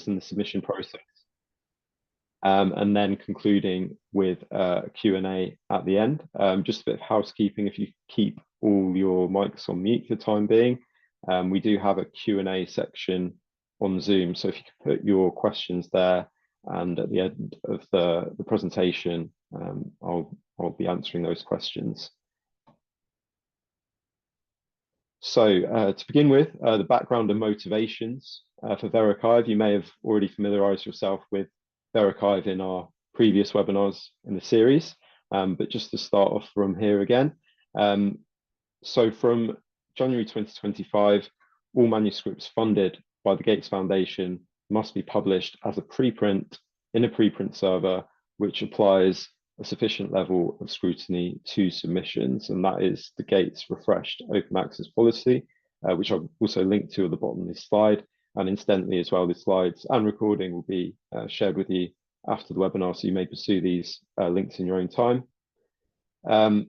in the submission process. And then concluding with a Q&A at the end. Just a bit of housekeeping, if you keep all your mics on mute for the time being. We do have a Q&A section on Zoom, so if you could put your questions there, and at the end of the presentation, I'll be answering those questions. So to begin with, the background and motivations for VeriXiv. You may have already familiarized yourself with VeriXiv in our previous webinars in the series, but just to start off from here again. So from January 2025, all manuscripts funded by the Gates Foundation must be published as a preprint in a preprint server, which applies a sufficient level of scrutiny to submissions, and that is the Gates refreshed open access policy, which I've also linked to at the bottom of this slide. And incidentally as well, the slides and recording will be shared with you after the webinar, so you may pursue these links in your own time.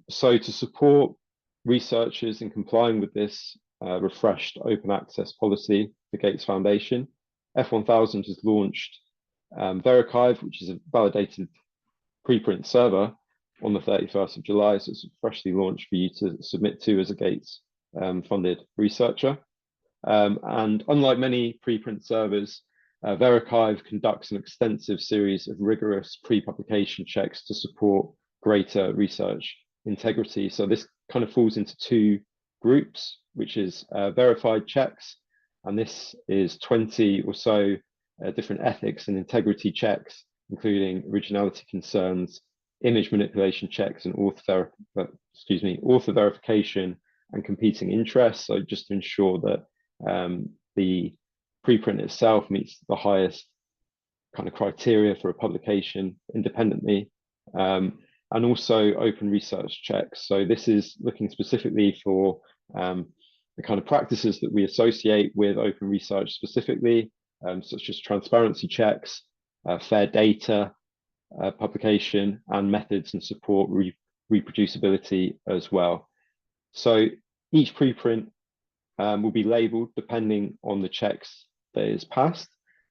So to support researchers in complying with this refreshed open access policy, the Gates Foundation, F1000 has launched VeriXiv, which is a validated preprint server, on the 31st of July. So it's freshly launched for you to submit to as a Gates funded researcher. And unlike many preprint servers, VeriXiv conducts an extensive series of rigorous pre-publication checks to support greater research integrity. So this kind of falls into two groups, which is verified checks, and this is 20 or so different ethics and integrity checks, including originality concerns, image manipulation checks, and author verification and competing interests. So just to ensure that the preprint itself meets the highest kind of criteria for a publication independently, and also open research checks. So this is looking specifically for the kind of practices that we associate with open research specifically, such as transparency checks, fair data publication, and methods and support reproducibility as well. So each preprint will be labeled depending on the checks that is passed,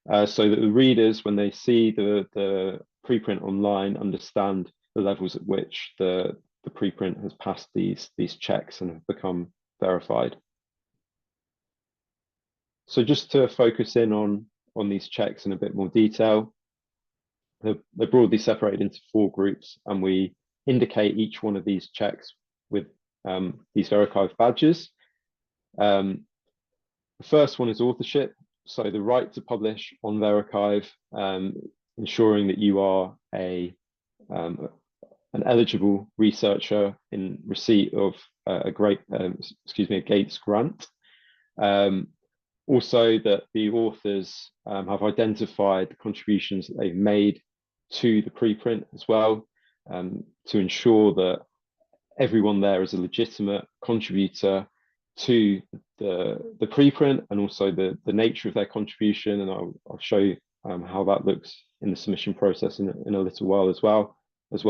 so that the readers, when they see the preprint online, understand the levels at which the preprint has passed these checks and have become verified. So just to focus in on these checks in a bit more detail, they're broadly separated into 4 groups, and we indicate each one of these checks with these VeriXiv badges. The first one is authorship, so the right to publish on VeriXiv, ensuring that you are an eligible researcher in receipt of a Gates grant. Also that the authors have identified the contributions that they've made to the preprint as well, to ensure that everyone there is a legitimate contributor to the preprint, and also the nature of their contribution. And I'll show you how that looks in the submission process in a little while, as well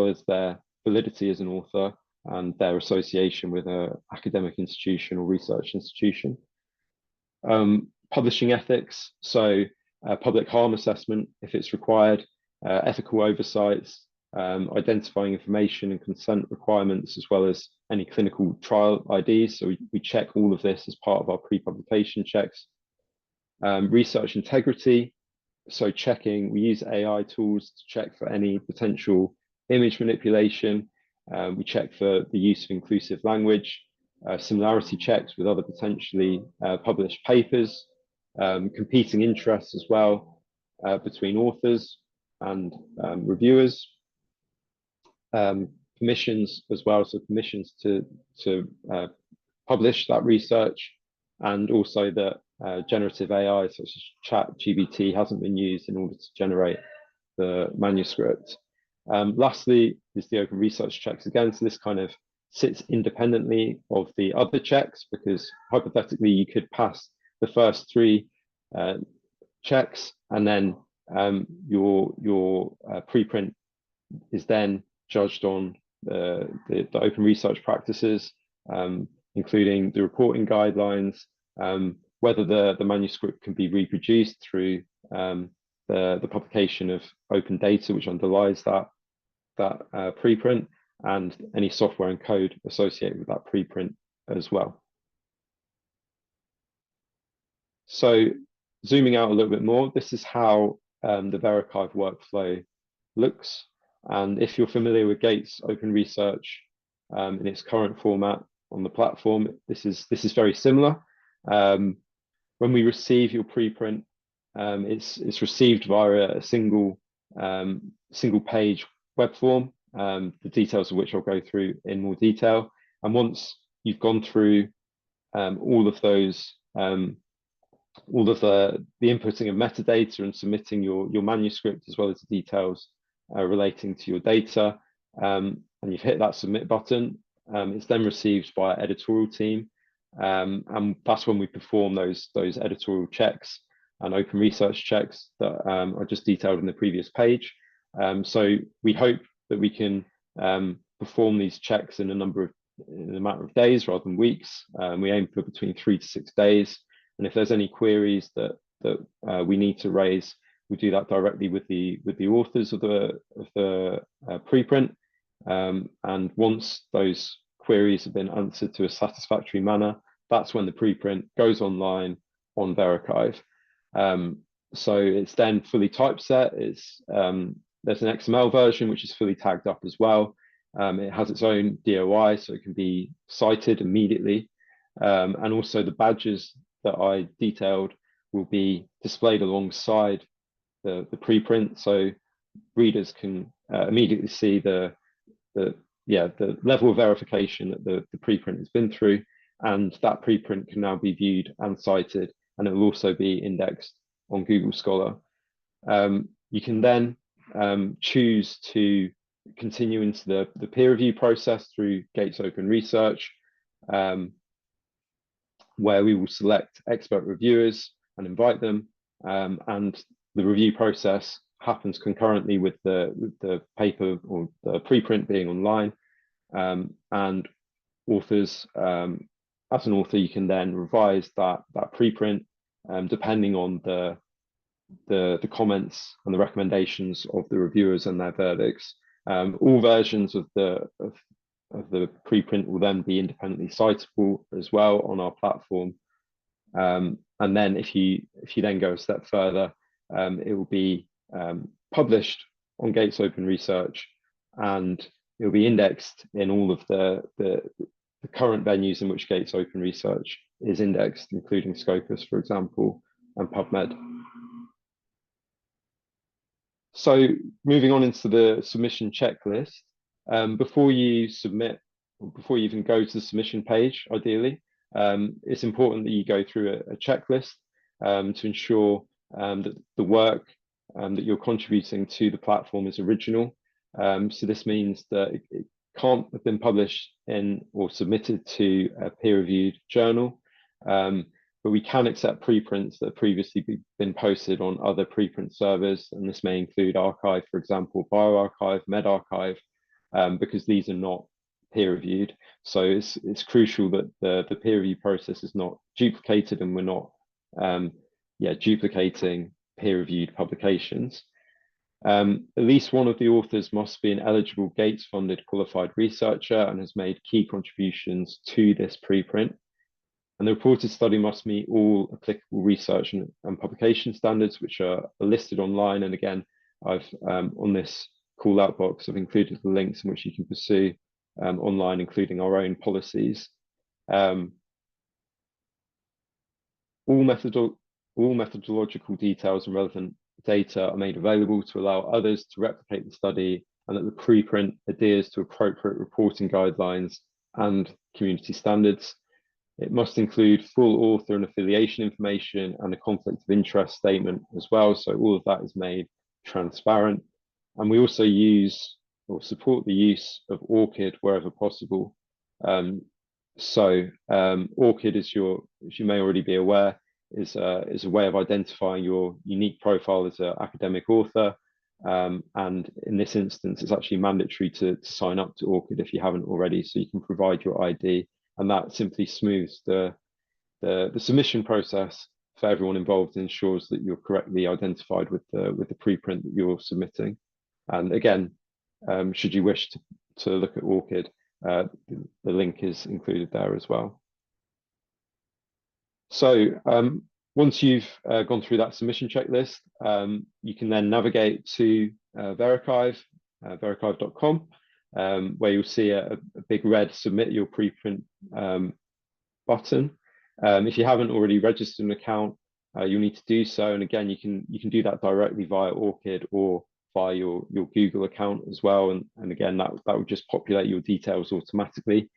as their validity as an author and their association with an academic institution or research institution. Publishing ethics, so public harm assessment if it's required, ethical oversights, identifying information and consent requirements, as well as any clinical trial IDs. So we check all of this as part of our pre-publication checks. Research integrity, so we use AI tools to check for any potential image manipulation. We check for the use of inclusive language, similarity checks with other potentially published papers, competing interests as well between authors and reviewers, permissions as well, so permissions to publish that research, and also that generative AI such as ChatGPT hasn't been used in order to generate the manuscript. Lastly is the open research checks again. So this kind of sits independently of the other checks, because hypothetically you could pass the first 3 checks, and then your preprint is then judged on the open research practices, including the reporting guidelines, whether the manuscript can be reproduced through the publication of open data which underlies that preprint, and any software and code associated with that preprint as well. So zooming out a little bit more, this is how the VeriXiv workflow looks. And if you're familiar with Gates Open Research in its current format on the platform, this is very similar. When we receive your preprint, it's received via a single page web form, the details of which I'll go through in more detail. And once you've gone through all of those, all of the inputting of metadata and submitting your manuscript, as well as the details relating to your data, and you've hit that submit button, it's then received by our editorial team, and that's when we perform those editorial checks and open research checks that I just detailed in the previous page. So we hope that we can perform these checks in a matter of days rather than weeks. We aim for between 3 to 6 days. And if there's any queries that we need to raise, we do that directly with the authors of the preprint. And once those queries have been answered to a satisfactory manner, that's when the preprint goes online on VeriXiv. So it's then fully typeset. There's an XML version which is fully tagged up as well. It has its own DOI, so it can be cited immediately. And also the badges that I detailed will be displayed alongside the preprint, so readers can immediately see the level of verification that the preprint has been through, and that preprint can now be viewed and cited, and it will also be indexed on Google Scholar. You can then choose to continue into the peer review process through Gates Open Research, where we will select expert reviewers and invite them, and the review process happens concurrently with the paper or the preprint being online, and authors, as an author, you can then revise that preprint depending on the comments and the recommendations of the reviewers and their verdicts. All versions of the preprint will then be independently citable as well on our platform. And then if you then go a step further, it will be published on Gates Open Research, and it will be indexed in all of the current venues in which Gates Open Research is indexed, including Scopus, for example, and PubMed. So moving on into the submission checklist, before you submit, or before you even go to the submission page, ideally, it's important that you go through a checklist to ensure that the work that you're contributing to the platform is original. So this means that it can't have been published in or submitted to a peer-reviewed journal, but we can accept preprints that have previously been posted on other preprint servers, and this may include arXiv, for example, bioRxiv, medRxiv, because these are not peer-reviewed. So it's crucial that the peer review process is not duplicated, and we're not duplicating peer-reviewed publications. At least one of the authors must be an eligible Gates-funded qualified researcher and has made key contributions to this preprint. And the reported study must meet all applicable research and publication standards, which are listed online. And again, I've on this call out box, I've included the links in which you can pursue online, including our own policies. All methodological details and relevant data are made available to allow others to replicate the study, and that the preprint adheres to appropriate reporting guidelines and community standards. It must include full author and affiliation information and a conflict of interest statement as well. So all of that is made transparent. And we also use or support the use of ORCID wherever possible. ORCID is as you may already be aware, is a way of identifying your unique profile as an academic author. And in this instance, it's actually mandatory to sign up to ORCID if you haven't already, so you can provide your ID, and that simply smooths the submission process for everyone involved, ensures that you're correctly identified with the preprint that you're submitting. And again, should you wish to look at ORCID, the link is included there as well. So once you've gone through that submission checklist, you can then navigate to VeriXiv, verixiv.com, where you'll see a big red submit your preprint button. If you haven't already registered an account, you'll need to do so. And again, you can do that directly via ORCID or via your Google account as well. And again, that will just populate your details automatically.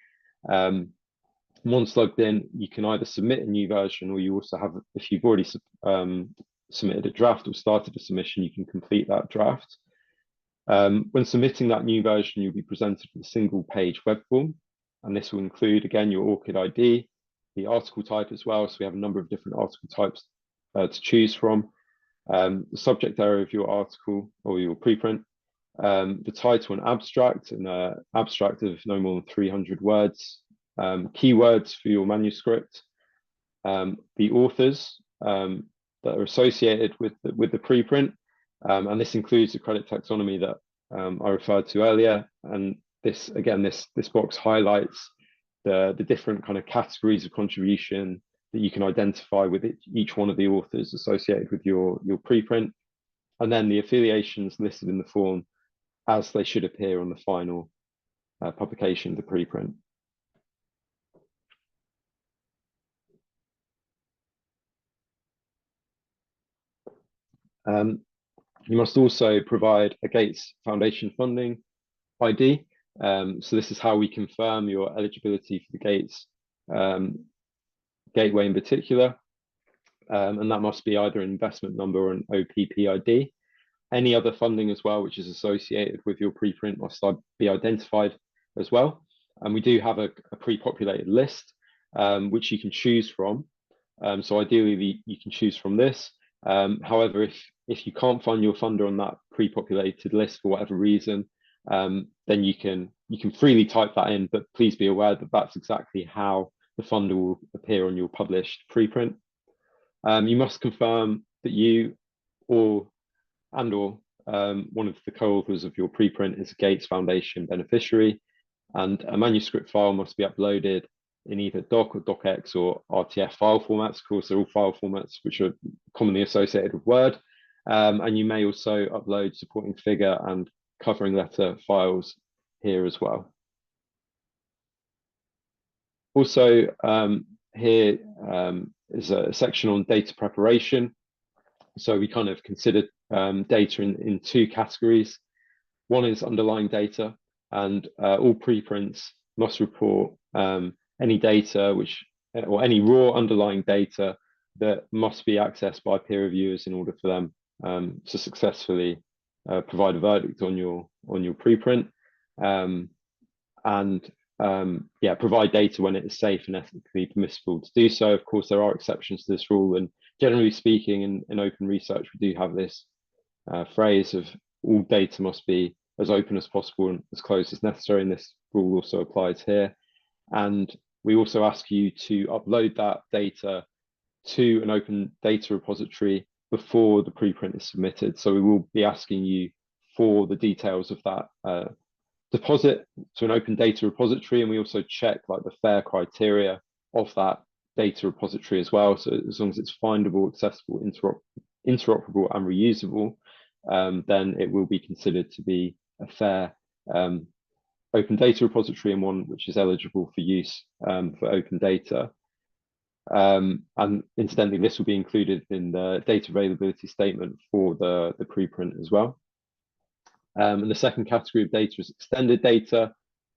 Once logged in, you can either submit a new version, or you also have, if you've already submitted a draft or started a submission, you can complete that draft. When submitting that new version, you'll be presented with a single page web form, and this will include, again, your ORCID ID, the article type as well. So we have a number of different article types to choose from, the subject area of your article or your preprint, the title and abstract of no more than 300 words, keywords for your manuscript, the authors that are associated with the preprint, and this includes the credit taxonomy that I referred to earlier. And this box highlights the different kind of categories of contribution that you can identify with each one of the authors associated with your preprint, and then the affiliations listed in the form as they should appear on the final publication of the preprint. You must also provide a Gates Foundation funding ID. So this is how we confirm your eligibility for the Gates Gateway in particular. And that must be either an investment number or an OPP ID. Any other funding as well, which is associated with your preprint, must be identified as well. And we do have a pre-populated list, which you can choose from. So ideally, you can choose from this. However, if you can't find your funder on that pre-populated list for whatever reason, then you can freely type that in, but please be aware that that's exactly how the funder will appear on your published preprint. You must confirm that you or one of the co-authors of your preprint is a Gates Foundation beneficiary, and a manuscript file must be uploaded in either doc or docx or RTF file formats. Of course, they're all file formats which are commonly associated with Word. And you may also upload supporting figure and covering letter files here as well. Also, here is a section on data preparation. So we kind of considered data in two categories. One is underlying data, and all preprints must report any data or any raw underlying data that must be accessed by peer reviewers in order for them to successfully provide a verdict on your preprint, and provide data when it is safe and ethically permissible to do so. Of course, there are exceptions to this rule, and generally speaking, in open research, we do have this phrase of all data must be as open as possible and as closed as necessary, and this rule also applies here. And we also ask you to upload that data to an open data repository before the preprint is submitted. So we will be asking you for the details of that deposit to an open data repository, and we also check like the FAIR criteria of that data repository as well. So as long as it's findable, accessible, interoperable, and reusable, then it will be considered to be a fair open data repository and one which is eligible for use for open data. And incidentally, this will be included in the data availability statement for the preprint as well. And the second category of data is extended data.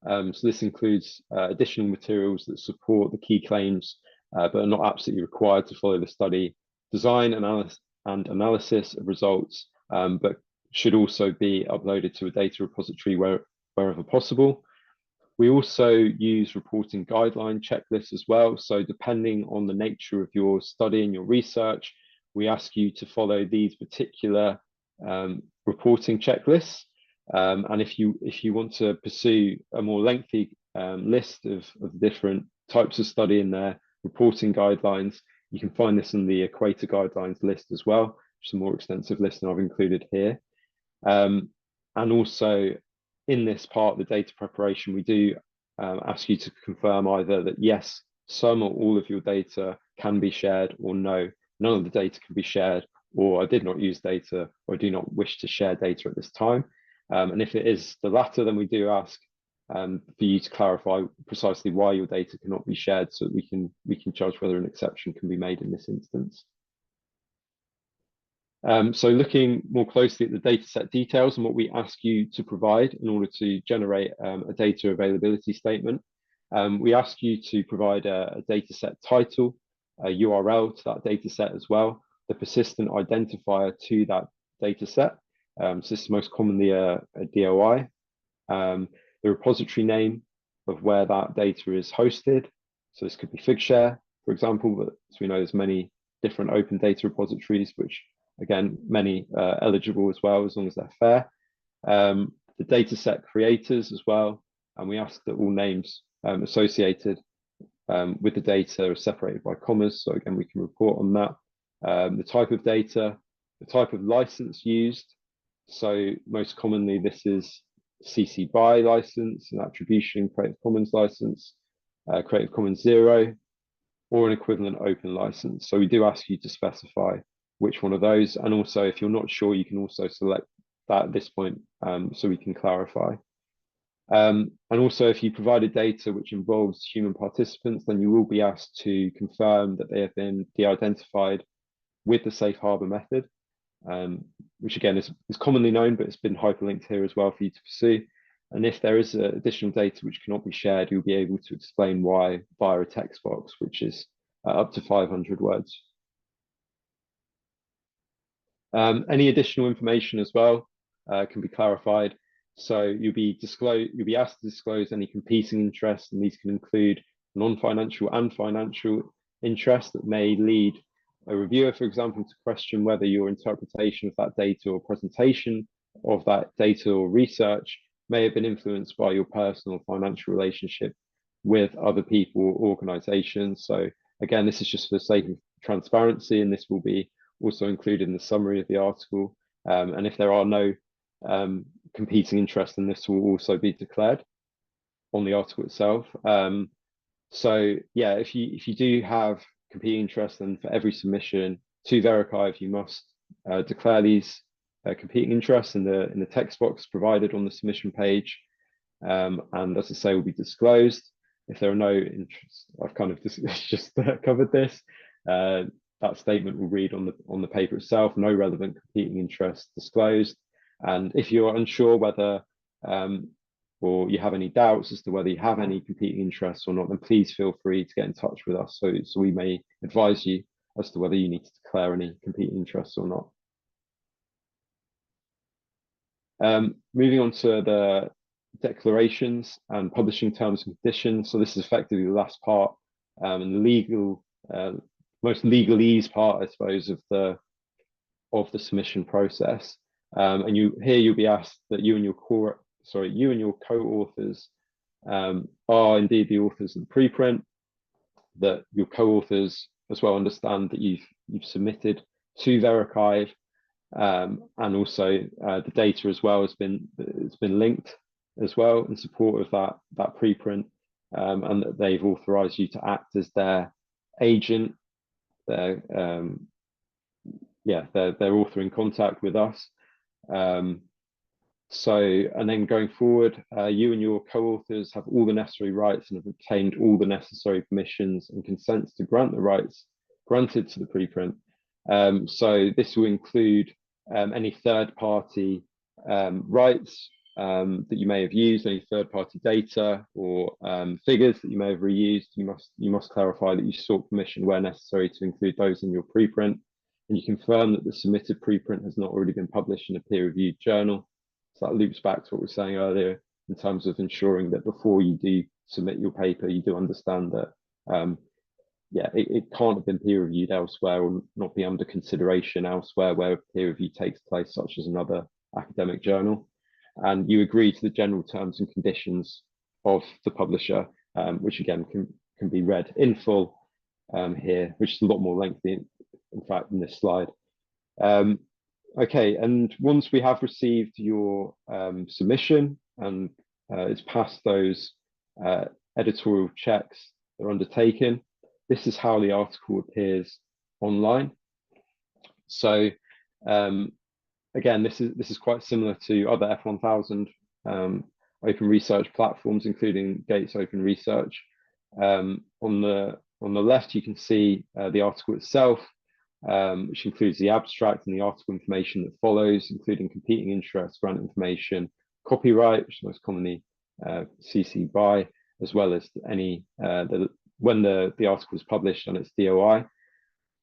So this includes additional materials that support the key claims, but are not absolutely required to follow the study design and analysis of results, but should also be uploaded to a data repository wherever possible. We also use reporting guideline checklists as well. So depending on the nature of your study and your research, we ask you to follow these particular reporting checklists. And if you want to pursue a more lengthy list of different types of study in their reporting guidelines, You can find this in the Equator Guidelines list as well, which is a more extensive list than I've included here. And also in this part of the data preparation, we do ask you to confirm either that yes, some or all of your data can be shared, or no, none of the data can be shared, or I did not use data, or I do not wish to share data at this time. And if it is the latter, then we do ask for you to clarify precisely why your data cannot be shared, so that we can judge whether an exception can be made in this instance. So looking more closely at the dataset details and what we ask you to provide in order to generate a data availability statement, we ask you to provide a dataset title, a URL to that dataset as well, the persistent identifier to that dataset. So this is most commonly a DOI, the repository name of where that data is hosted. So this could be Figshare, for example, but as we know, there's many different open data repositories, which again, many eligible as well, as long as they're fair. The dataset creators as well, and we ask that all names associated with the data are separated by commas, so again, we can report on that. The type of data, the type of license used, so most commonly this is CC BY license, an attribution Creative Commons license, Creative Commons 0, or an equivalent open license. So we do ask you to specify which one of those, and also if you're not sure, you can also select that at this point, so we can clarify. And also if you provided data which involves human participants, then you will be asked to confirm that they have been de-identified with the safe harbor method, which again is commonly known, but it's been hyperlinked here as well for you to pursue. And if there is additional data which cannot be shared, you'll be able to explain why via a text box, which is up to 500 words. Any additional information as well can be clarified. So you'll be asked to disclose any competing interests, and these can include non-financial and financial interests that may lead a reviewer, for example, to question whether your interpretation of that data or presentation of that data or research may have been influenced by your personal financial relationship with other people or organizations. So again, this is just for the sake of transparency, and this will be also included in the summary of the article. And if there are no competing interests, then this will also be declared on the article itself. So yeah, if you do have competing interests, then for every submission to VeriXiv, you must declare these competing interests in the text box provided on the submission page. And as I say, will be disclosed. If there are no interests, I've kind of just covered this. That statement will read on the paper itself, no relevant competing interests disclosed. And if you're unsure whether or you have any doubts as to whether you have any competing interests or not, then please feel free to get in touch with us so we may advise you as to whether you need to declare any competing interests or not. Moving on to the declarations and publishing terms and conditions. So this is effectively the last part and the legal most legalese part, I suppose, of the submission process. And you'll be asked that you and your co-authors are indeed the authors of the preprint, that your co-authors as well understand that you've submitted to VeriXiv, and also the data as well has been linked as well in support of that preprint, and that they've authorized you to act as their agent, their author in contact with us. And then going forward, you and your co-authors have all the necessary rights and have obtained all the necessary permissions and consents to grant the rights granted to the preprint. So this will include any third-party rights that you may have used, any third-party data or figures that you may have reused. You must clarify that you sought permission where necessary to include those in your preprint, and you confirm that the submitted preprint has not already been published in a peer-reviewed journal. So that loops back to what we were saying earlier in terms of ensuring that before you do submit your paper, you do understand that it can't have been peer reviewed elsewhere or not be under consideration elsewhere where peer review takes place, such as another academic journal. And you agree to the general terms and conditions of the publisher, which again can be read in full here, which is a lot more lengthy, in fact, in this slide. Okay, and once we have received your submission and it's passed those editorial checks that are undertaken, this is how the article appears online. So again, this is quite similar to other F1000 open research platforms, including Gates Open Research. On the left, you can see the article itself, which includes the abstract and the article information that follows, including competing interests, grant information, copyright, which is most commonly CC BY, as well as any when the article is published on its DOI.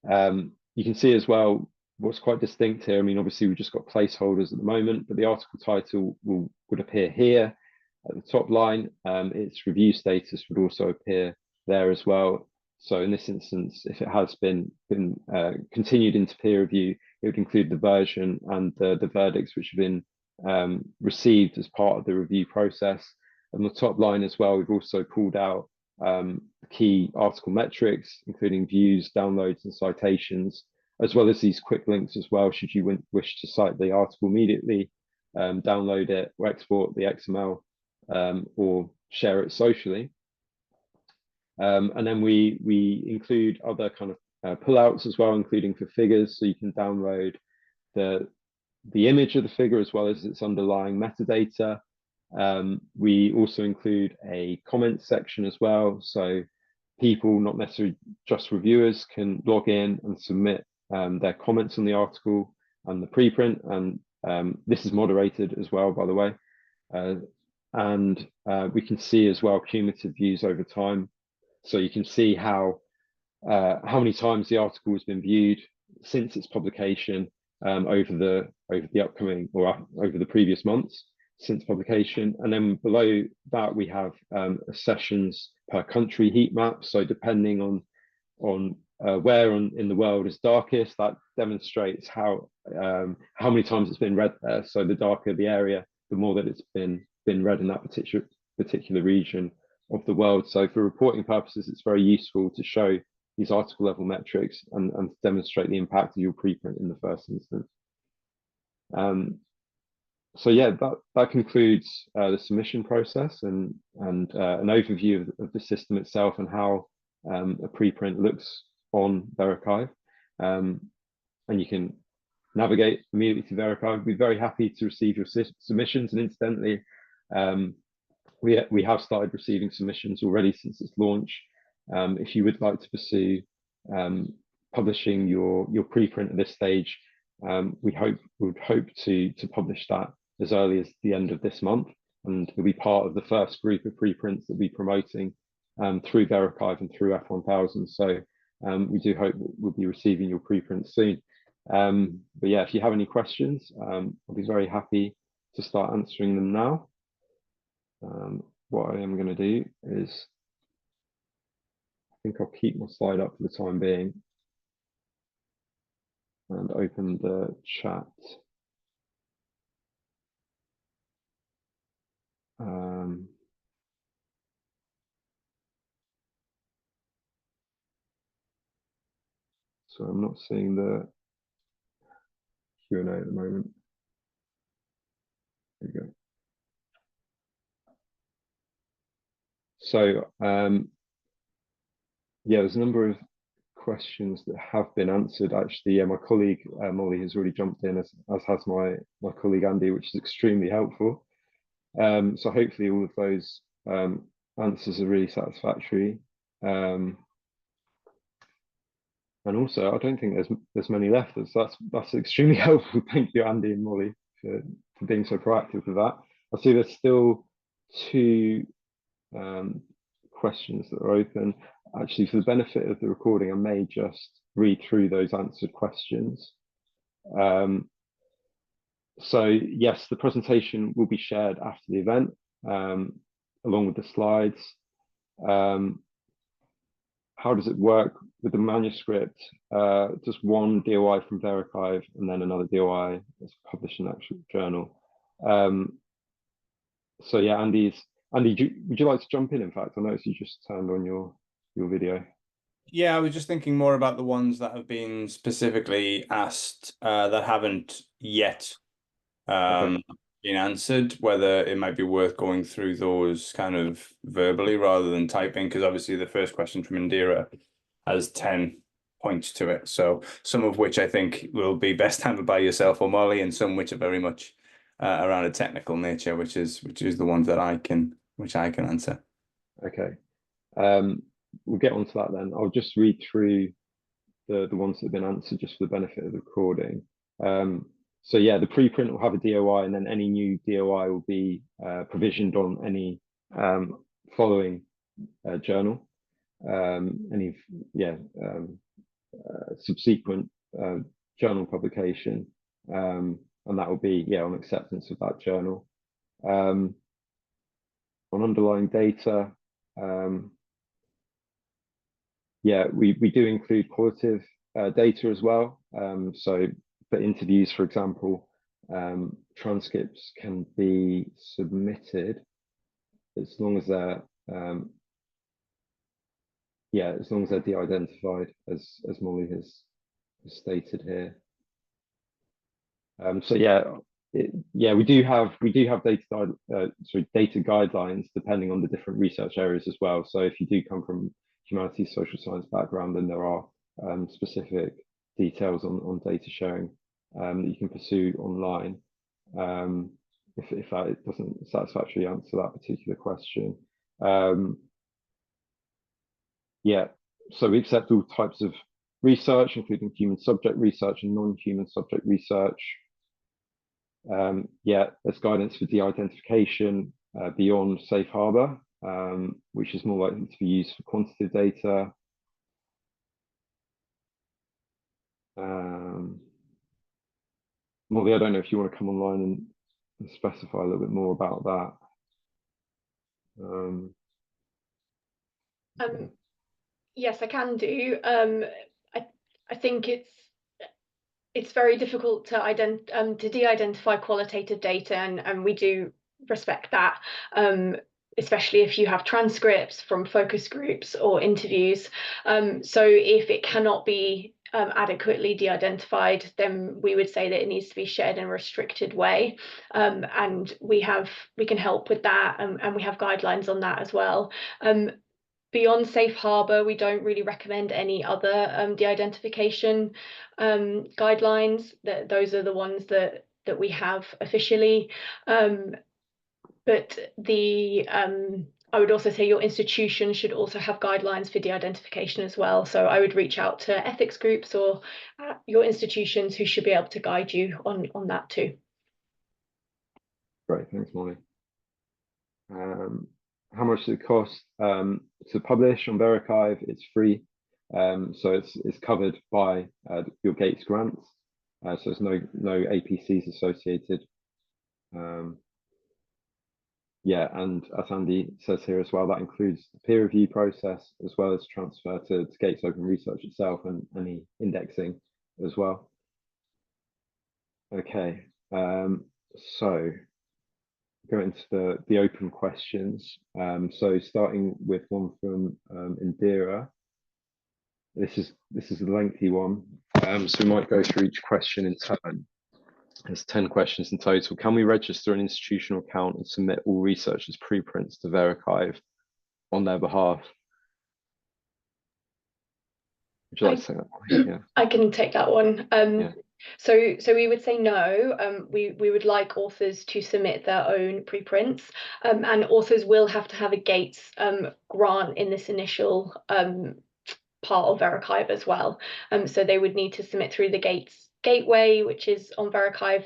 You can see as well what's quite distinct here. I mean, obviously we've just got placeholders at the moment, but the article title would appear here at the top line. Its review status would also appear there as well. So in this instance, if it has been continued into peer review, it would include the version and the verdicts which have been received as part of the review process. And the top line as well, we've also pulled out key article metrics, including views, downloads, and citations, as well as these quick links as well, should you wish to cite the article immediately, download it, or export the XML, or share it socially. And then we include other kind of pullouts as well, including for figures, so you can download the image of the figure as well as its underlying metadata. We also include a comment section as well, so people, not necessarily just reviewers, can log in and submit their comments on the article and the preprint, and this is moderated as well, by the way. And we can see as well cumulative views over time. So you can see how many times the article has been viewed since its publication over the upcoming or over the previous months since publication. And then below that we have sessions per country heat map. So depending on where in the world is darkest, that demonstrates how many times it's been read there. So the darker the area, the more that it's been read in that particular region of the world. So for reporting purposes, it's very useful to show these article level metrics and to demonstrate the impact of your preprint in the first instance. So yeah, that concludes the submission process and an overview of the system itself and how a preprint looks on VeriXiv. And you can navigate immediately to VeriXiv. We'd be very happy to receive your submissions, and incidentally, we have started receiving submissions already since its launch. If you would like to pursue publishing your preprint at this stage, we would hope to publish that as early as the end of this month, and it'll be part of the first group of preprints that we'll be promoting through VeriXiv and through F1000. So we do hope that we'll be receiving your preprint soon. But yeah, if you have any questions, I'll be very happy to start answering them now. What I am going to do is, I think I'll keep my slide up for the time being and open the chat. So I'm not seeing the Q&A at the moment. There we go. So yeah, there's a number of questions that have been answered. Actually, yeah, my colleague Molly has already jumped in, as has my colleague Andy, which is extremely helpful. So hopefully all of those answers are really satisfactory. And also, I don't think there's many left. That's extremely helpful. Thank you, Andy and Molly, for being so proactive with that. I see there's still two questions that are open. Actually, for the benefit of the recording, I may just read through those answered questions. So yes, the presentation will be shared after the event, along with the slides. How does it work with the manuscript? Just one DOI from VeriXiv and then another DOI that's published in the actual journal. So yeah, Andy, would you like to jump in? In fact, I noticed you just turned on your video. Yeah, I was just thinking more about the ones that have been specifically asked that haven't yet Okay. um, been answered, whether it might be worth going through those kind of verbally rather than typing, because obviously the first question from Indira has 10 points to it. So some of which I think will be best handled by yourself or Molly, and some which are very much around a technical nature, which is the ones that I can answer. Okay. Um, we'll get onto that then. I'll just read through the ones that have been answered just for the benefit of the recording. Um, so yeah, the preprint will have a DOI, and then any new DOI will be provisioned on any following journal. Any yeah subsequent journal publication, and that will be on acceptance of that journal. Um, on underlying data, um, we do include qualitative data as well. So for interviews, for example, transcripts can be submitted as long as they're as long as they're de-identified, as Molly has stated here. So we do have data guidelines depending on the different research areas as well. So if you do come from humanities, social science background, then there are specific details on data sharing that you can pursue online. Um, if that doesn't satisfactorily answer that particular question, um, yeah. So we accept all types of research, including human subject research and non-human subject research. There's guidance for de-identification beyond safe harbor, which is more likely to be used for quantitative data. Molly, I don't know if you want to come online and specify a little bit more about that. Yeah. Um, yes, I can do. I I think it's very difficult to de-identify qualitative data, and we do respect that. Especially if you have transcripts from focus groups or interviews. So if it cannot be adequately de-identified, then we would say that it needs to be shared in a restricted way. And we can help with that, and we have guidelines on that as well. Beyond safe harbor, we don't really recommend any other de-identification guidelines. Those are the ones that we have officially. But I would also say your institution should also have guidelines for de-identification as well. So I would reach out to ethics groups or your institutions who should be able to guide you on that too. Great, thanks, Molly. How much does it cost to publish on VeriXiv? It's free, so it's covered by your Gates grants. So there's no APCs associated. And as Andy says here as well, that includes the peer review process as well as transfer to Gates Open Research itself and any indexing as well. Okay, so go into the open questions. So starting with one from Indira. This is a lengthy one, so we might go through each question in turn. There's 10 questions in total. Can we register an institutional account and submit all researchers' preprints to VeriXiv on their behalf? Would you like to say that? Yeah. I can take that one. Yeah. So we would say no. We would like authors to submit their own preprints, and authors will have to have a Gates grant in this initial part of VeriXiv as well. So they would need to submit through the Gates gateway, which is on VeriXiv.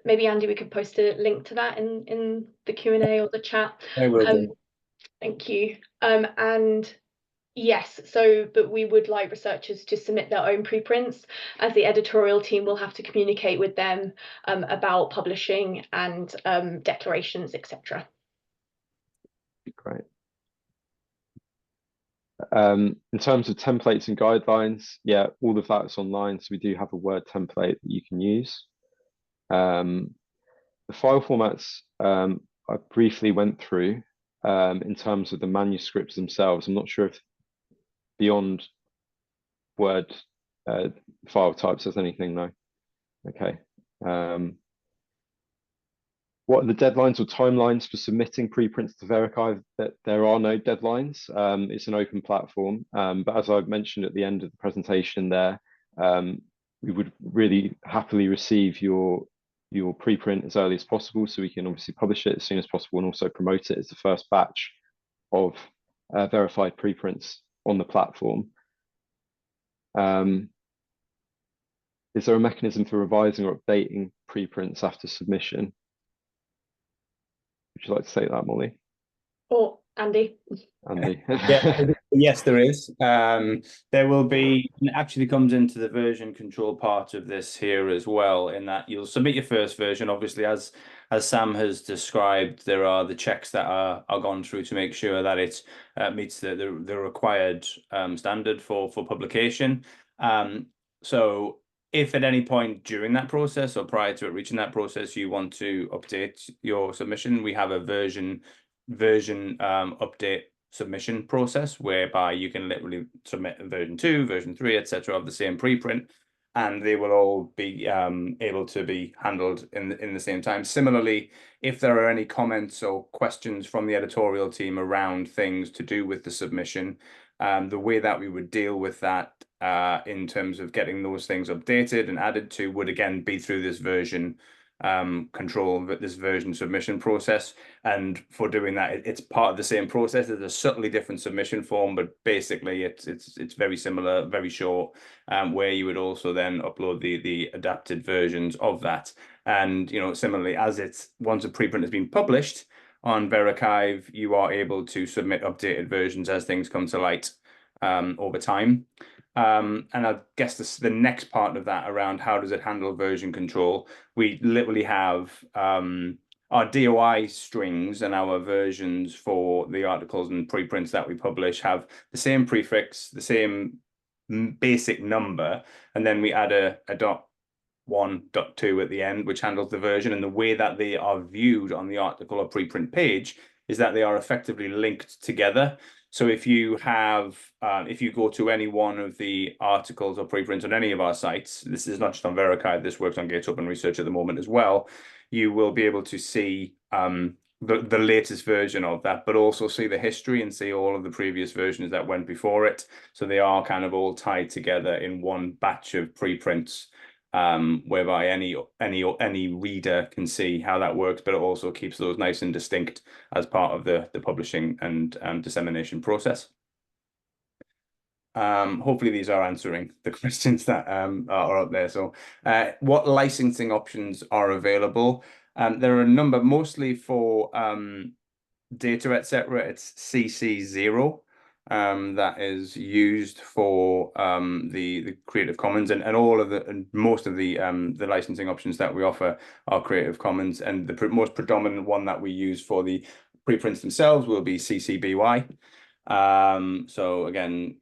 Maybe Andy, we could post a link to that in the Q&A or the chat. I will do. Thank you. And yes, but we would like researchers to submit their own preprints, as the editorial team will have to communicate with them about publishing and declarations, etc. Great. In terms of templates and guidelines, all of that's online. So we do have a Word template that you can use. The file formats I briefly went through in terms of the manuscripts themselves. I'm not sure if beyond Word file types as anything? No. Okay. What are the deadlines or timelines for submitting preprints to VeriXiv? That there are no deadlines. It's an open platform, but as I've mentioned at the end of the presentation there, we would really happily receive your preprint as early as possible, so we can obviously publish it as soon as possible and also promote it as the first batch of verified preprints on the platform. Is there a mechanism for revising or updating preprints after submission? Would you like to say that, Molly? Or Andy? Andy. Yeah, yes, there is. There will be, and it actually comes into the version control part of this here as well, in that you'll submit your first version. Obviously, as Sam has described, there are the checks that are gone through to make sure that it meets the required standard for publication. So if at any point during that process or prior to it reaching that process, you want to update your submission, we have a version update submission process whereby you can literally submit version 2, version 3, etc. of the same preprint, and they will all be able to be handled in the same time. Similarly, if there are any comments or questions from the editorial team around things to do with the submission, the way that we would deal with that in terms of getting those things updated and added to would again be through this version control, this version submission process. And for doing that, it's part of the same process. It's a subtly different submission form, but basically it's very similar, very short, where you would also then upload the adapted versions of that. And similarly, once a preprint has been published on VeriXiv, you are able to submit updated versions as things come to light over time. And I guess the next part of that around how does it handle version control, we literally have our DOI strings and our versions for the articles and preprints that we publish have the same prefix, the same basic number, and then we add a .1, .2 at the end, which handles the version. And the way that they are viewed on the article or preprint page is that they are effectively linked together. So if you go to any one of the articles or preprints on any of our sites, this is not just on VeriXiv, this works on Gates Open Research at the moment as well, you will be able to see the latest version of that, but also see the history and see all of the previous versions that went before it. So they are kind of all tied together in one batch of preprints, whereby any reader can see how that works, but it also keeps those nice and distinct as part of the publishing and dissemination process. Hopefully these are answering the questions that are up there. So what licensing options are available? There are a number, mostly for data, etc. It's CC0. That is used for the Creative Commons, and all of most of the licensing options that we offer are Creative Commons, and the most predominant one that we use for the preprints themselves will be CC BY. So again,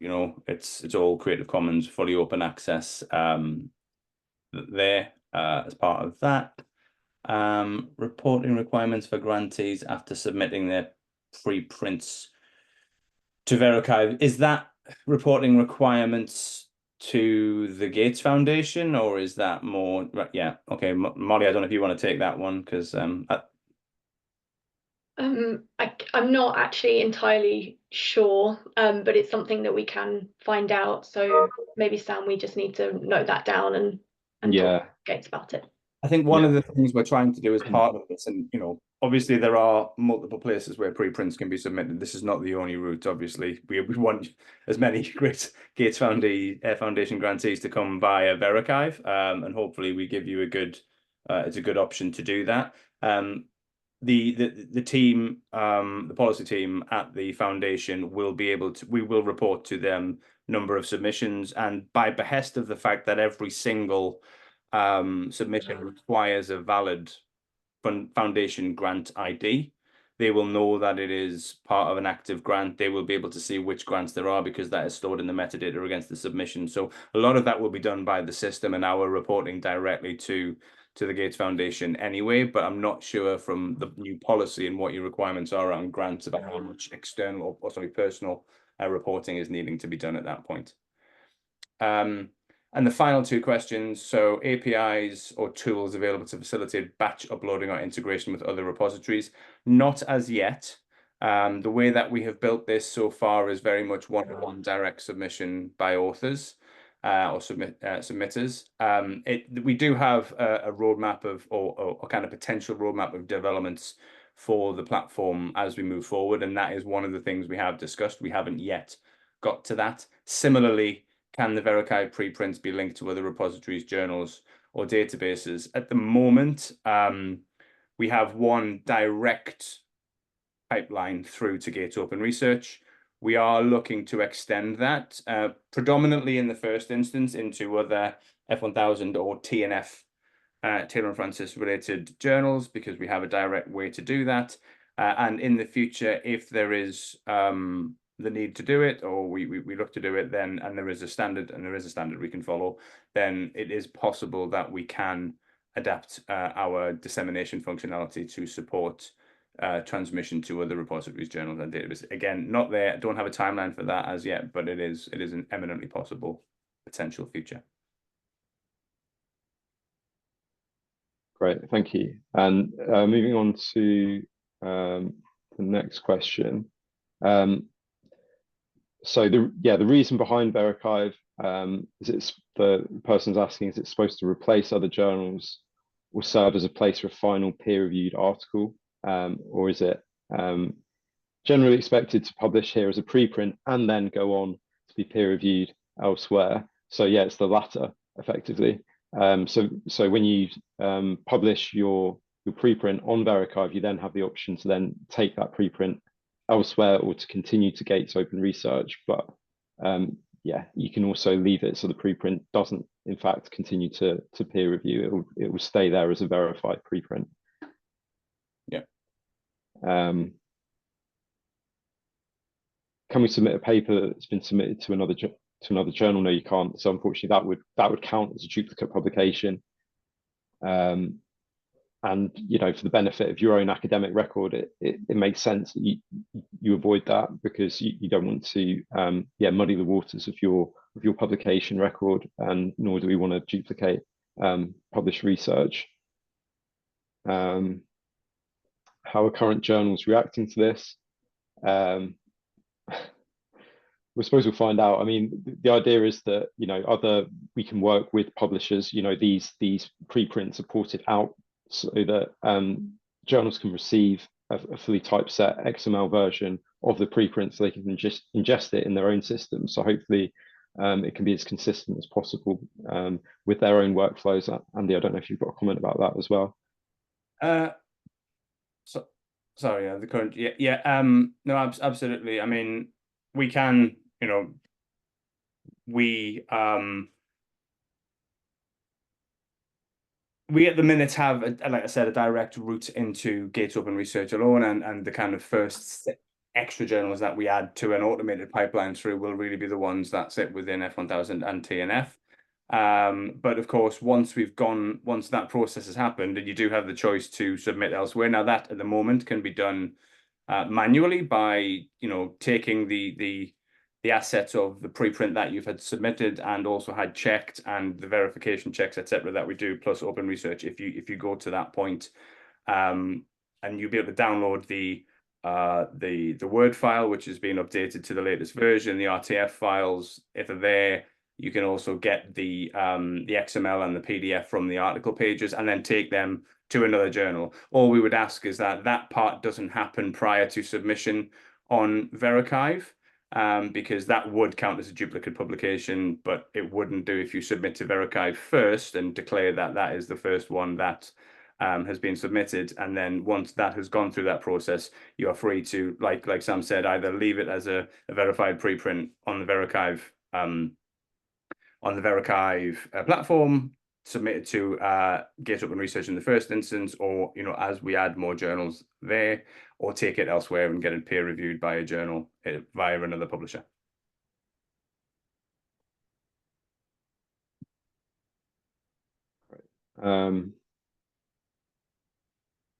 it's all Creative Commons, fully open access there as part of that. Reporting requirements for grantees after submitting their preprints to VeriXiv. Is that reporting requirements to the Gates Foundation, or is that more? Yeah, okay, Molly, I don't know if you want to take that one, because I'm not actually entirely sure, but it's something that we can find out. So maybe, Sam, we just need to note that down and talk to Gates about it. I think one of the things we're trying to do as part of this, and obviously there are multiple places where preprints can be submitted. This is not the only route. Obviously, we want as many great Gates Foundation grantees to come via VeriXiv, and hopefully we give you it's a good option to do that. The team, the policy team at the foundation will be able to. We will report to them number of submissions, and by behest of the fact that every single submission requires a valid foundation grant ID, they will know that it is part of an active grant. They will be able to see which grants there are, because that is stored in the metadata against the submission. So a lot of that will be done by the system and our reporting directly to the Gates Foundation anyway, but I'm not sure from the new policy and what your requirements are on grants about how much external or personal reporting is needing to be done at that point. And the final two questions, so APIs or tools available to facilitate batch uploading or integration with other repositories. Not as yet. The way that we have built this so far is very much one-to-one direct submission by authors or submitters. We do have a roadmap of, or kind of potential roadmap of developments for the platform as we move forward, and that is one of the things we have discussed. We haven't yet got to that. Similarly, can the VeriXiv preprints be linked to other repositories, journals, or databases? At the moment, we have one direct pipeline through to Gates Open Research. We are looking to extend that, predominantly in the first instance into other F1000 or TNF, Taylor and Francis related journals, because we have a direct way to do that. And in the future, if there is the need to do it, or we look to do it, then, and there is a standard we can follow, then it is possible that we can adapt our dissemination functionality to support transmission to other repositories, journals, and databases. Again, not there. Don't have a timeline for that as yet, but it is an eminently possible potential future. Great, thank you. And moving on to the next question. So the reason behind VeriXiv is the person's asking, is it supposed to replace other journals or serve as a place for a final peer-reviewed article, or is it generally expected to publish here as a preprint and then go on to be peer-reviewed elsewhere? So yeah, it's the latter effectively. So when you publish your preprint on VeriXiv, you then have the option to then take that preprint elsewhere or to continue to Gates Open Research. But yeah, you can also leave it so the preprint doesn't in fact continue to peer review. It will stay there as a verified preprint. Yeah. Can we submit a paper that's been submitted to another journal? No, you can't. So unfortunately, that would count as a duplicate publication. And you know, for the benefit of your own academic record, it makes sense that you avoid that, because you don't want to muddy the waters of your publication record, and nor do we want to duplicate published research. How are current journals reacting to this? We suppose we'll find out. I mean, the idea is that, you know, we can work with publishers. You know, these preprints are ported out so that journals can receive a fully typeset XML version of the preprint, so they can just ingest it in their own system. So hopefully it can be as consistent as possible with their own workflows. Andy, I don't know if you've got a comment about that as well. Sorry, yeah, the current, no, absolutely. I mean, we can, you know, we at the minute have, like I said, a direct route into Gates Open Research alone, and the kind of first extra journals that we add to an automated pipeline through will really be the ones that sit within F1000 and TNF. But of course, once that process has happened, and you do have the choice to submit elsewhere. Now that at the moment can be done manually by, you know, taking the assets of the preprint that you've had submitted and also had checked, and the verification checks, etc., that we do, plus Open Research. If you go to that point, and you'll be able to download the Word file, which has been updated to the latest version, the RTF files, if they're there. You can also get the XML and the PDF from the article pages, and then take them to another journal. All we would ask is that that part doesn't happen prior to submission on VeriXiv, because that would count as a duplicate publication, but it wouldn't do if you submit to VeriXiv first and declare that that is the first one that has been submitted. And then once that has gone through that process, you are free to, like Sam said, either leave it as a verified preprint on the VeriXiv platform, submit it to Gates Open Research in the first instance, or, you know, as we add more journals there, or take it elsewhere and get it peer reviewed by a journal via another publisher.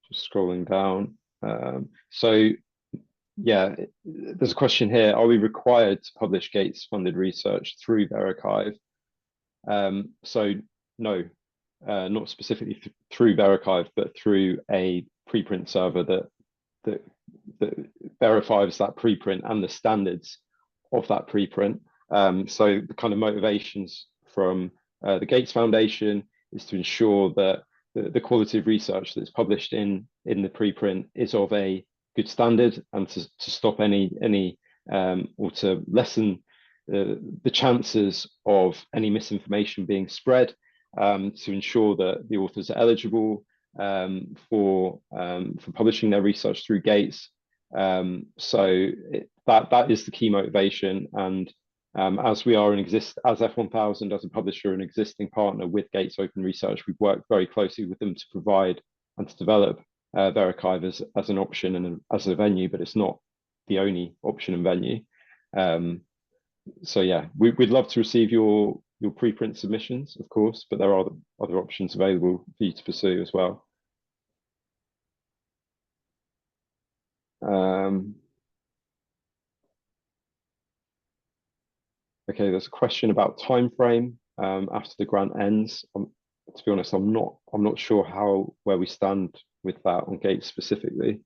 Just scrolling down. So yeah, there's a question here. Are we required to publish Gates funded research through VeriXiv? So no, not specifically through VeriXiv, but through a preprint server that verifies that preprint and the standards of that preprint. So the kind of motivations from the Gates Foundation is to ensure that the quality of research that's published in the preprint is of a good standard, and to stop any or to lessen the chances of any misinformation being spread, to ensure that the authors are eligible for publishing their research through Gates. So that is the key motivation. And as we are as F1000, as a publisher, an existing partner with Gates Open Research, we've worked very closely with them to provide and to develop VeriXiv as an option and as a venue, but it's not the only option and venue. So yeah, we'd love to receive your preprint submissions, of course, but there are other options available for you to pursue as well. Okay, there's a question about time frame after the grant ends. To be honest, I'm not sure where we stand with that on Gates specifically.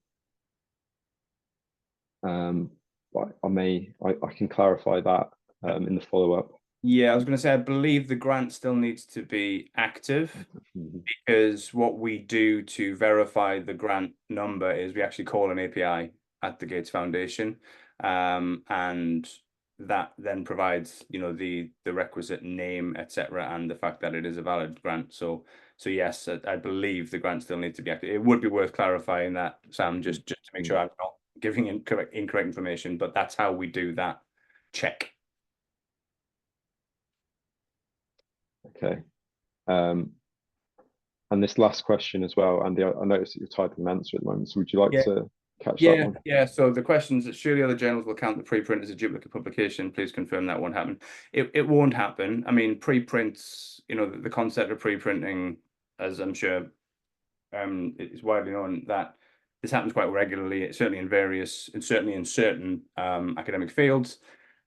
But I can clarify that in the follow-up. Yeah, I was going to say, I believe the grant still needs to be active, because what we do to verify the grant number is we actually call an API at the Gates Foundation, and that then provides, you know, the requisite name, etc., and the fact that it is a valid grant. So yes, I believe the grant still needs to be active. It would be worth clarifying that, Sam, just to make sure I'm not giving incorrect information, but that's how we do that check. Okay. And this last question as well, Andy, I noticed that you're typing an answer at the moment. So would you like to catch that one? Yeah. So the questions that surely other journals will count the preprint as a duplicate publication. Please confirm that won't happen. It won't happen. I mean, preprints, you know, the concept of preprinting, as I'm sure it's widely known, that this happens quite regularly, certainly in certain academic fields.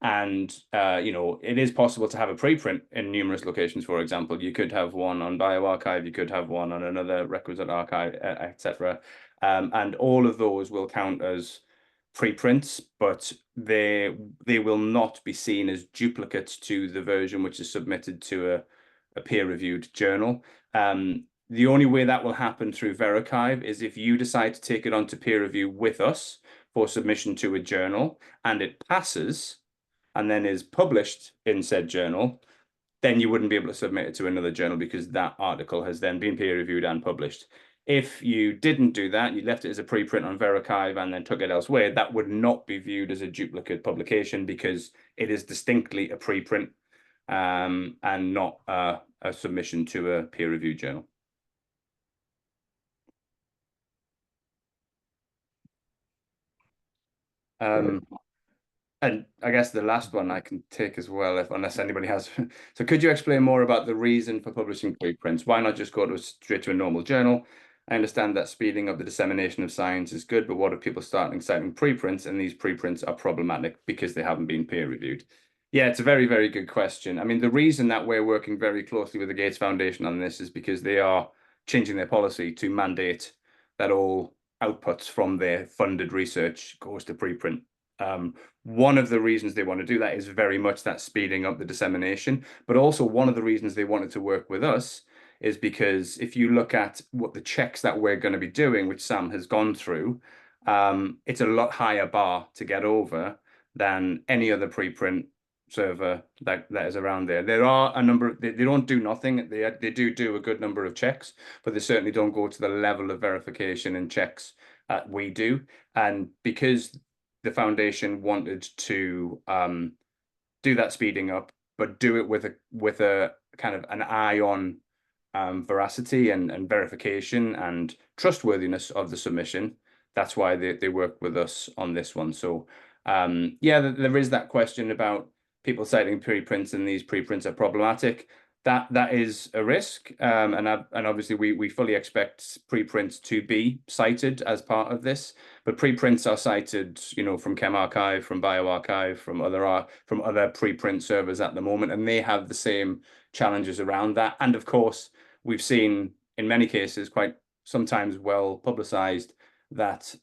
And, you know, it is possible to have a preprint in numerous locations. For example, you could have one on bioRxiv, you could have one on another requisite archive, etc. And all of those will count as preprints, but they will not be seen as duplicates to the version which is submitted to a peer-reviewed journal. The only way that will happen through VeriXiv is if you decide to take it on to peer review with us for submission to a journal, and it passes and then is published in said journal, then you wouldn't be able to submit it to another journal because that article has then been peer reviewed and published. If you didn't do that, you left it as a preprint on VeriXiv and then took it elsewhere, that would not be viewed as a duplicate publication because it is distinctly a preprint and not a submission to a peer reviewed journal. And I guess the last one I can take as well, unless anybody has. So could you explain more about the reason for publishing preprints? Why not just go straight to a normal journal? I understand that speeding up the dissemination of science is good, but what if people start citing preprints and these preprints are problematic because they haven't been peer reviewed? Yeah, it's a very, very good question. I mean, the reason that we're working very closely with the Gates Foundation on this is because they are changing their policy to mandate that all outputs from their funded research goes to preprint. One of the reasons they want to do that is very much that speeding up the dissemination, but also one of the reasons they wanted to work with us is because if you look at what the checks that we're going to be doing, which Sam has gone through, it's a lot higher bar to get over than any other preprint server that is around there. There are a number of, they don't do nothing. They do a good number of checks, but they certainly don't go to the level of verification and checks that we do. And because the foundation wanted to do that speeding up, but do it with a kind of an eye on veracity and verification and trustworthiness of the submission. That's why they work with us on this one. So yeah, there is that question about people citing preprints and these preprints are problematic. that is a risk, and obviously we fully expect preprints to be cited as part of this. But preprints are cited, from ChemArchive, from bioRxiv, from other preprint servers at the moment, and they have the same challenges around that. And of course, we've seen in many cases, quite sometimes well publicized, that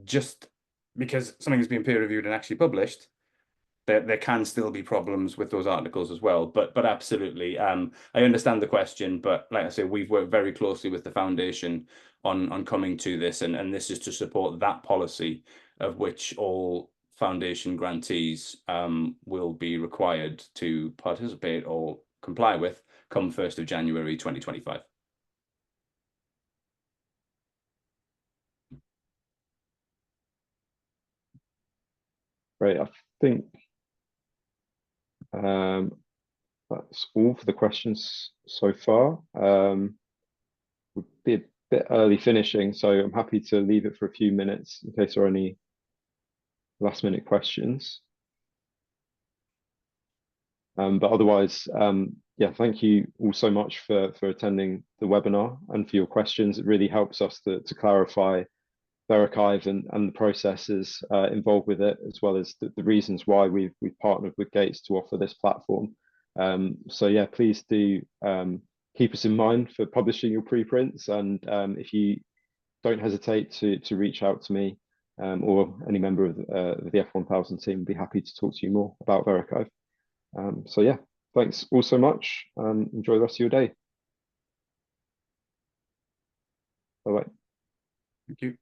just because something has been peer reviewed and actually published, there can still be problems with those articles as well. But absolutely, I understand the question, but like I say, we've worked very closely with the foundation on coming to this, and this is to support that policy of which all foundation grantees will be required to participate or comply with come 1st of January 2025. Great. I think that's all for the questions so far. Would be a bit early finishing, so I'm happy to leave it for a few minutes in case there are any last minute questions. But otherwise, yeah, thank you all so much for attending the webinar and for your questions. It really helps us to clarify VeriXiv and the processes involved with it, as well as the reasons why we've partnered with Gates to offer this platform. So yeah, please do keep us in mind for publishing your preprints, and if you don't hesitate to reach out to me or any member of the F1000 team, be happy to talk to you more about VeriXiv. So yeah, thanks all so much. Enjoy the rest of your day. Bye bye. Thank you.